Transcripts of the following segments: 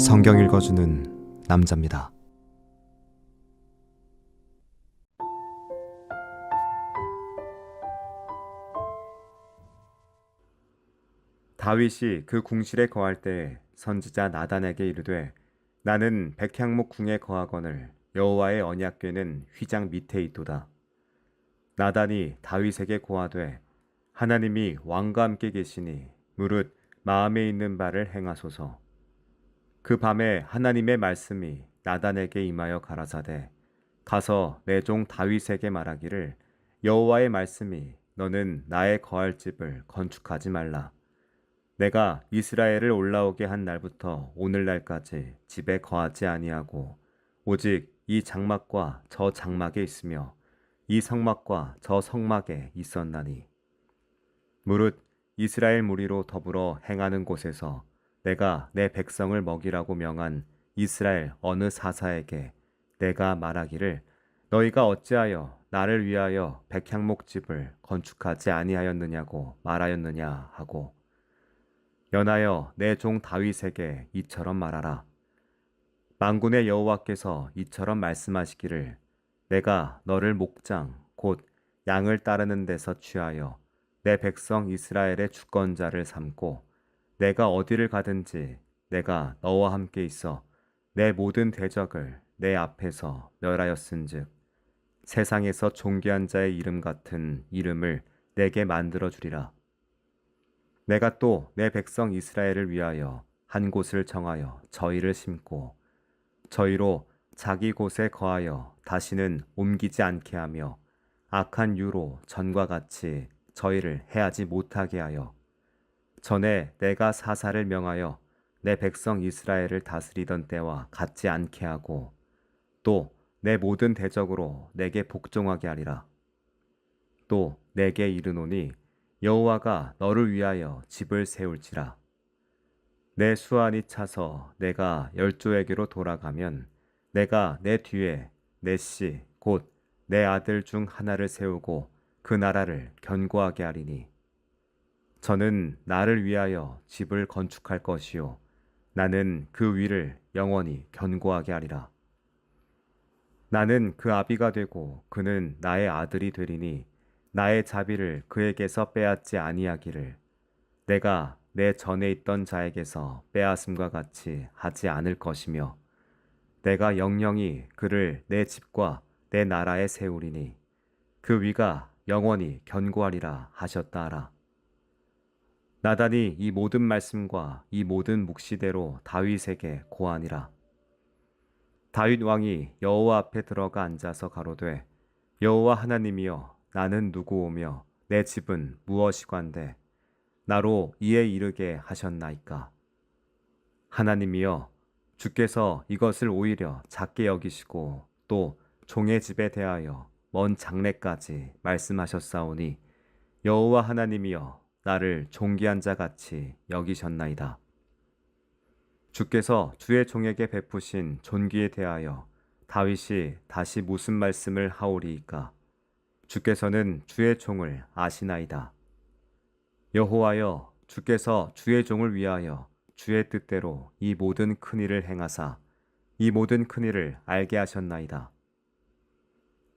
성경 읽어주는 남자입니다. 다윗이 그 궁실에 거할 때에 선지자 나단에게 이르되 나는 백향목 궁에 거하거늘 여호와의 언약궤는 휘장 밑에 있도다. 나단이 다윗에게 고하되 하나님이 왕과 함께 계시니 무릇 마음에 있는 바를 행하소서. 그 밤에 하나님의 말씀이 나단에게 임하여 가라사대 가서 내 종 다윗에게 말하기를 여호와의 말씀이 너는 나의 거할 집을 건축하지 말라. 내가 이스라엘을 올라오게 한 날부터 오늘날까지 집에 거하지 아니하고 오직 이 장막과 저 장막에 있으며 이 성막과 저 성막에 있었나니 무릇 이스라엘 무리로 더불어 행하는 곳에서 내가 내 백성을 먹이라고 명한 이스라엘 어느 사사에게 내가 말하기를 너희가 어찌하여 나를 위하여 백향목 집을 건축하지 아니하였느냐고 말하였느냐 하고 연하여 내 종 다윗에게 이처럼 말하라. 만군의 여호와께서 이처럼 말씀하시기를 내가 너를 목장 곧 양을 따르는 데서 취하여 내 백성 이스라엘의 주권자를 삼고 내가 어디를 가든지 내가 너와 함께 있어 내 모든 대적을 내 앞에서 멸하였은즉 세상에서 존귀한 자의 이름 같은 이름을 내게 만들어 주리라. 내가 또 내 백성 이스라엘을 위하여 한 곳을 정하여 저희를 심고 저희로 자기 곳에 거하여 다시는 옮기지 않게 하며 악한 유로 전과 같이 저희를 해하지 못하게 하여 전에 내가 사사를 명하여 내 백성 이스라엘을 다스리던 때와 같지 않게 하고 또 내 모든 대적으로 내게 복종하게 하리라. 또 내게 이르노니 여호와가 너를 위하여 집을 세울지라. 내 수완이 차서 내가 열조에게로 돌아가면 내가 내 뒤에 내 씨 곧 내 아들 중 하나를 세우고 그 나라를 견고하게 하리니 저는 나를 위하여 집을 건축할 것이요 나는 그 위를 영원히 견고하게 하리라. 나는 그 아비가 되고 그는 나의 아들이 되리니 나의 자비를 그에게서 빼앗지 아니하기를 내가 내 전에 있던 자에게서 빼앗음과 같이 하지 않을 것이며 내가 영영이 그를 내 집과 내 나라에 세우리니 그 위가 영원히 견고하리라 하셨다 하라. 나단이 이 모든 말씀과 이 모든 묵시대로 다윗에게 고하니라. 다윗 왕이 여호와 앞에 들어가 앉아서 가로되 여호와 하나님이여 나는 누구오며 내 집은 무엇이관데 나로 이에 이르게 하셨나이까. 하나님이여 주께서 이것을 오히려 작게 여기시고 또 종의 집에 대하여 먼 장래까지 말씀하셨사오니 여호와 하나님이여 나를 존귀한 자 같이 여기셨나이다. 주께서 주의 종에게 베푸신 존귀에 대하여 다윗이 다시 무슨 말씀을 하오리이까. 주께서는 주의 종을 아시나이다. 여호와여 주께서 주의 종을 위하여 주의 뜻대로 이 모든 큰 일을 행하사 이 모든 큰 일을 알게 하셨나이다.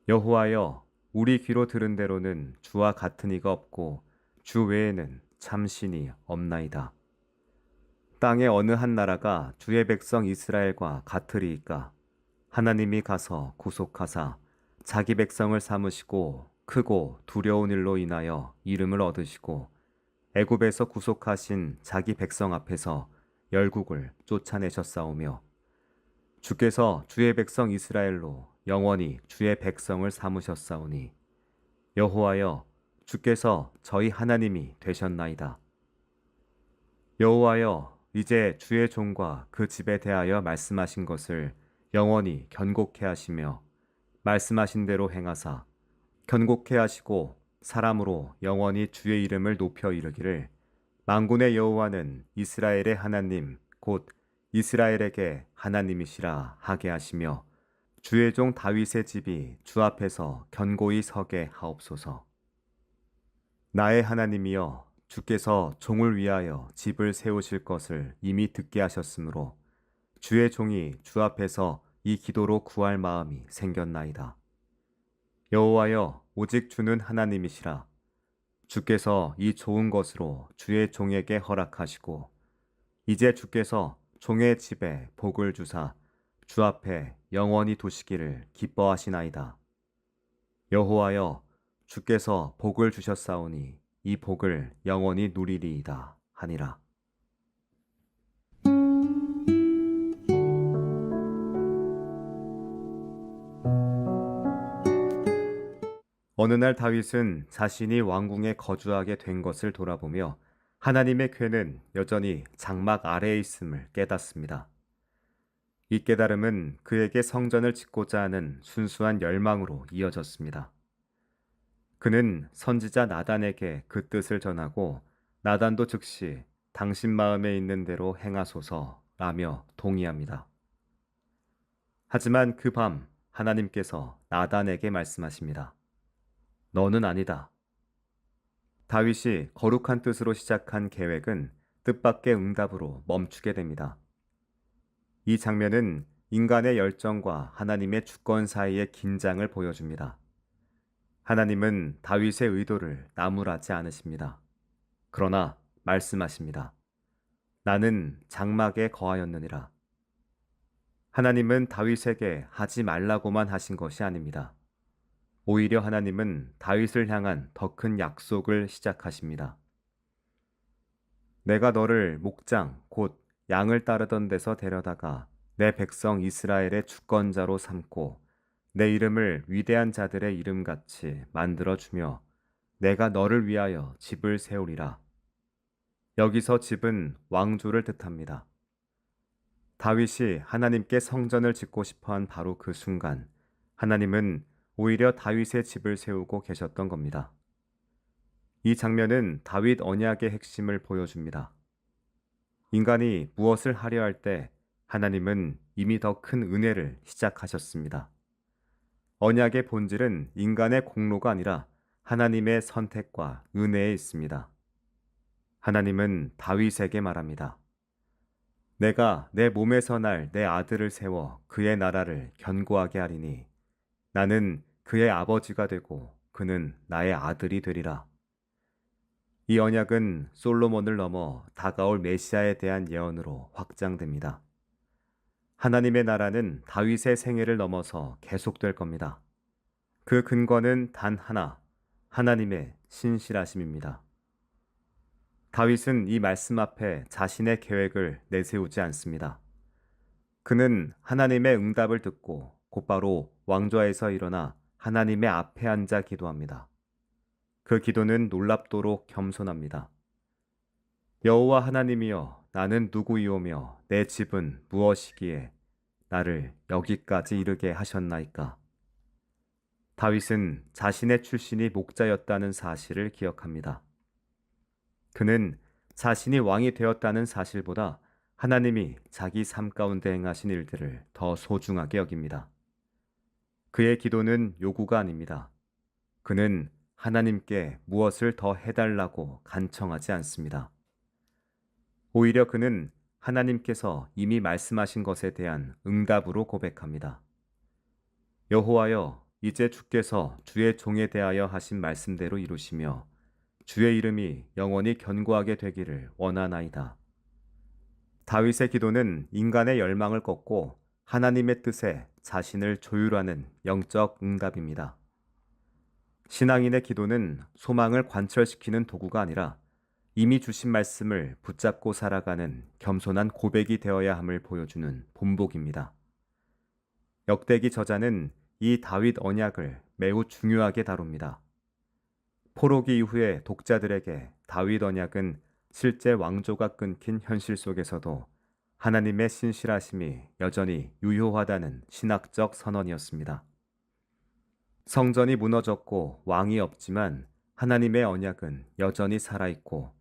여호와여 우리 귀로 들은 대로는 주와 같은 이가 없고 주 외에는 참 신이 없나이다. 땅의 어느 한 나라가 주의 백성 이스라엘과 같으리이까. 하나님이 가서 구속하사 자기 백성을 삼으시고 크고 두려운 일로 인하여 이름을 얻으시고 애굽에서 구속하신 자기 백성 앞에서 열국을 쫓아내셨사오며 주께서 주의 백성 이스라엘로 영원히 주의 백성을 삼으셨사오니 여호와여 주께서 저희 하나님이 되셨나이다. 여호와여 이제 주의 종과 그 집에 대하여 말씀하신 것을 영원히 견고케 하시며 말씀하신 대로 행하사 견고케 하시고 사람으로 영원히 주의 이름을 높여 이르기를 만군의 여호와는 이스라엘의 하나님 곧 이스라엘에게 하나님이시라 하게 하시며 주의 종 다윗의 집이 주 앞에서 견고히 서게 하옵소서. 나의 하나님이여 주께서 종을 위하여 집을 세우실 것을 이미 듣게 하셨으므로 주의 종이 주 앞에서 이 기도로 구할 마음이 생겼나이다. 여호와여, 오직 주는 하나님이시라. 주께서 이 좋은 것으로 주의 종에게 허락하시고 이제 주께서 종의 집에 복을 주사 주 앞에 영원히 두시기를 기뻐하시나이다. 여호와여, 주께서 복을 주셨사오니 이 복을 영원히 누리리이다 하니라. 어느 날 다윗은 자신이 왕궁에 거주하게 된 것을 돌아보며 하나님의 궤는 여전히 장막 아래에 있음을 깨닫습니다. 이 깨달음은 그에게 성전을 짓고자 하는 순수한 열망으로 이어졌습니다. 그는 선지자 나단에게 그 뜻을 전하고 나단도 즉시 당신 마음에 있는 대로 행하소서라며 동의합니다. 하지만 그 밤 하나님께서 나단에게 말씀하십니다. 너는 아니다. 다윗이 거룩한 뜻으로 시작한 계획은 뜻밖의 응답으로 멈추게 됩니다. 이 장면은 인간의 열정과 하나님의 주권 사이의 긴장을 보여줍니다. 하나님은 다윗의 의도를 나무라지 않으십니다. 그러나 말씀하십니다. 나는 장막에 거하였느니라. 하나님은 다윗에게 하지 말라고만 하신 것이 아닙니다. 오히려 하나님은 다윗을 향한 더 큰 약속을 시작하십니다. 내가 너를 목장, 곧 양을 따르던 데서 데려다가 내 백성 이스라엘의 주권자로 삼고 내 이름을 위대한 자들의 이름같이 만들어주며 내가 너를 위하여 집을 세우리라. 여기서 집은 왕조를 뜻합니다. 다윗이 하나님께 성전을 짓고 싶어한 바로 그 순간 하나님은 오히려 다윗의 집을 세우고 계셨던 겁니다. 이 장면은 다윗 언약의 핵심을 보여줍니다. 인간이 무엇을 하려 할 때 하나님은 이미 더 큰 은혜를 시작하셨습니다. 언약의 본질은 인간의 공로가 아니라 하나님의 선택과 은혜에 있습니다. 하나님은 다윗에게 말합니다. 내가 내 몸에서 날 내 아들을 세워 그의 나라를 견고하게 하리니 나는 그의 아버지가 되고 그는 나의 아들이 되리라. 이 언약은 솔로몬을 넘어 다가올 메시아에 대한 예언으로 확장됩니다. 하나님의 나라는 다윗의 생애를 넘어서 계속될 겁니다. 그 근거는 단 하나, 하나님의 신실하심입니다. 다윗은 이 말씀 앞에 자신의 계획을 내세우지 않습니다. 그는 하나님의 응답을 듣고 곧바로 왕좌에서 일어나 하나님의 앞에 앉아 기도합니다. 그 기도는 놀랍도록 겸손합니다. 여호와 하나님이여, 나는 누구이오며 내 집은 무엇이기에 나를 여기까지 이르게 하셨나이까? 다윗은 자신의 출신이 목자였다는 사실을 기억합니다. 그는 자신이 왕이 되었다는 사실보다 하나님이 자기 삶 가운데 행하신 일들을 더 소중하게 여깁니다. 그의 기도는 요구가 아닙니다. 그는 하나님께 무엇을 더 해달라고 간청하지 않습니다. 오히려 그는 하나님께서 이미 말씀하신 것에 대한 응답으로 고백합니다. 여호와여, 이제 주께서 주의 종에 대하여 하신 말씀대로 이루시며 주의 이름이 영원히 견고하게 되기를 원하나이다. 다윗의 기도는 인간의 열망을 꺾고 하나님의 뜻에 자신을 조율하는 영적 응답입니다. 신앙인의 기도는 소망을 관철시키는 도구가 아니라 이미 주신 말씀을 붙잡고 살아가는 겸손한 고백이 되어야 함을 보여주는 본보기입니다. 역대기 저자는 이 다윗 언약을 매우 중요하게 다룹니다. 포로기 이후에 독자들에게 다윗 언약은 실제 왕조가 끊긴 현실 속에서도 하나님의 신실하심이 여전히 유효하다는 신학적 선언이었습니다. 성전이 무너졌고 왕이 없지만 하나님의 언약은 여전히 살아있고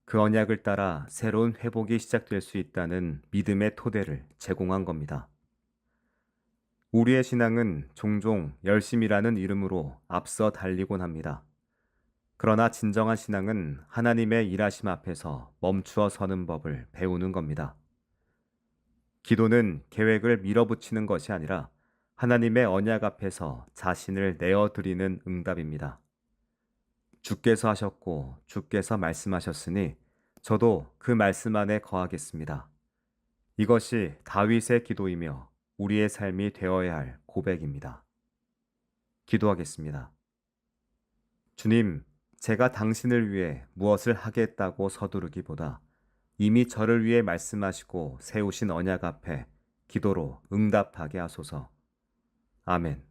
그 언약을 따라 새로운 회복이 시작될 수 있다는 믿음의 토대를 제공한 겁니다. 우리의 신앙은 종종 열심이라는 이름으로 앞서 달리곤 합니다. 그러나 진정한 신앙은 하나님의 일하심 앞에서 멈추어 서는 법을 배우는 겁니다. 기도는 계획을 밀어붙이는 것이 아니라 하나님의 언약 앞에서 자신을 내어드리는 응답입니다. 주께서 하셨고 주께서 말씀하셨으니 저도 그 말씀 안에 거하겠습니다. 이것이 다윗의 기도이며 우리의 삶이 되어야 할 고백입니다. 기도하겠습니다. 주님, 제가 당신을 위해 무엇을 하겠다고 서두르기보다 이미 저를 위해 말씀하시고 세우신 언약 앞에 기도로 응답하게 하소서. 아멘.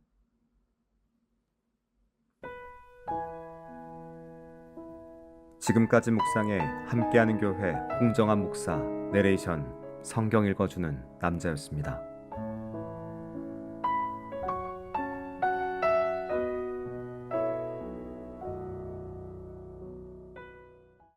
지금까지 묵상에 함께하는 교회 홍정한 목사 내레이션 성경 읽어주는 남자였습니다.